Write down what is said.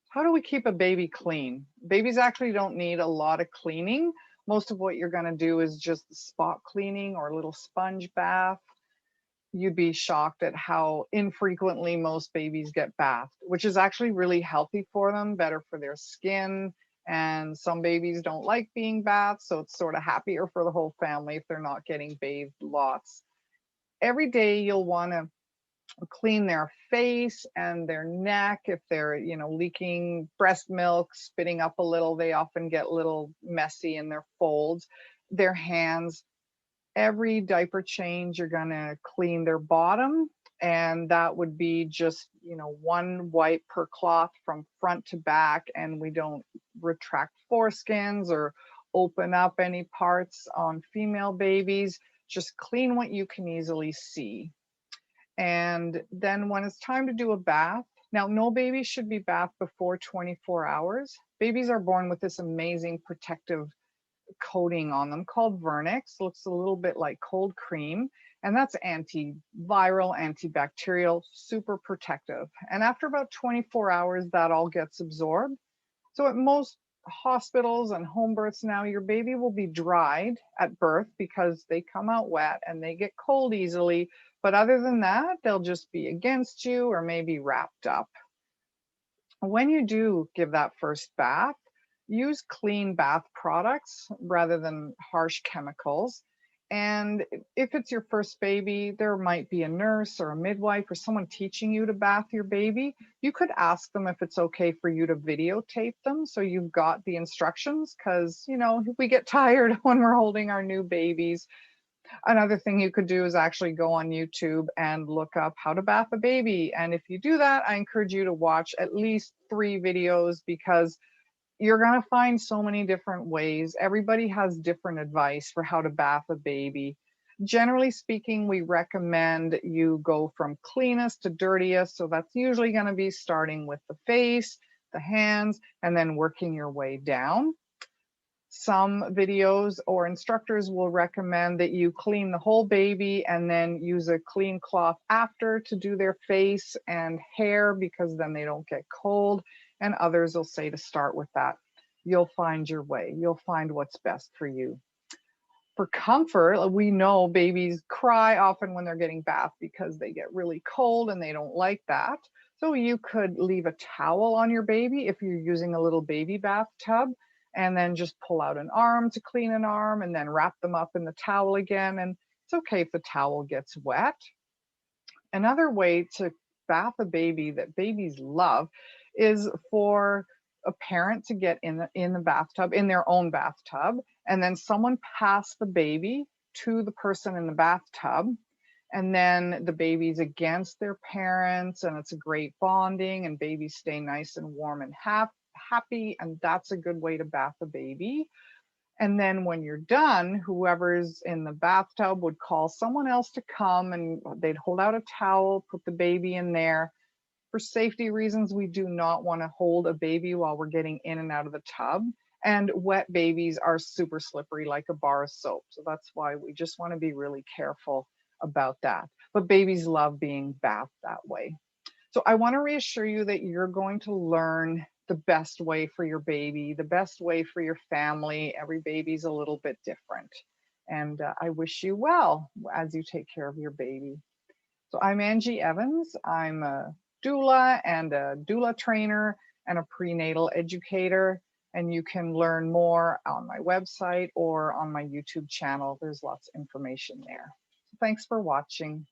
How do we keep a baby clean? Babies actually don't need a lot of cleaning. Most of what you're going to do is just spot cleaning or a little sponge bath. You'd be shocked at how infrequently most babies get bathed, which is actually really healthy for them, better for their skin. And some babies don't like being bathed, so it's sort of happier for the whole family if they're not getting bathed lots. Every day you'll want to clean their face and their neck. If they're, leaking breast milk, spitting up a little, they often get a little messy in their folds. Their hands, every diaper change, you're going to clean their bottom. And that would be just, one wipe per cloth from front to back. And we don't retract foreskins or open up any parts on female babies. Just clean what you can easily see. And then when it's time to do a bath, now no baby should be bathed before 24 hours. Babies are born with this amazing protective coating on them called vernix. Looks a little bit like cold cream, and that's antiviral, antibacterial, super protective. And after about 24 hours, that all gets absorbed. So at most hospitals and home births now, your baby will be dried at birth because they come out wet and they get cold easily. But other than that, they'll just be against you or maybe wrapped up. When you do give that first bath, use clean bath products rather than harsh chemicals. And if it's your first baby, there might be a nurse or a midwife or someone teaching you to bath your baby. You could ask them if it's okay for you to videotape them so you've got the instructions, because, we get tired when we're holding our new babies. Another thing you could do is actually go on YouTube and look up how to bath a baby. And if you do that, I encourage you to watch at least 3 videos, because you're going to find so many different ways. Everybody has different advice for how to bath a baby. Generally speaking, we recommend you go from cleanest to dirtiest. So that's usually going to be starting with the face, the hands, and then working your way down. Some videos or instructors will recommend that you clean the whole baby and then use a clean cloth after to do their face and hair, because then they don't get cold. And others will say to start with that. You'll find your way. You'll find what's best for you. For comfort, we know babies cry often when they're getting bathed because they get really cold and they don't like that. So you could leave a towel on your baby if you're using a little baby bathtub, and then just pull out an arm to clean an arm and then wrap them up in the towel again. And it's okay if the towel gets wet. Another way to bath a baby that babies love is for a parent to get in the bathtub, in their own bathtub, and then someone pass the baby to the person in the bathtub, and then the baby's against their parents, and it's a great bonding, and babies stay nice and warm and happy, and that's a good way to bath a baby. And then when you're done, whoever's in the bathtub would call someone else to come, and they'd hold out a towel, put the baby in there. For safety reasons, we do not want to hold a baby while we're getting in and out of the tub. And wet babies are super slippery, like a bar of soap. So that's why we just want to be really careful about that. But babies love being bathed that way. So I want to reassure you that you're going to learn the best way for your baby, the best way for your family. Every baby's a little bit different. And I wish you well as you take care of your baby. So I'm Angie Evans. I'm a doula and a doula trainer and a prenatal educator. And you can learn more on my website or on my YouTube channel. There's lots of information there. So thanks for watching.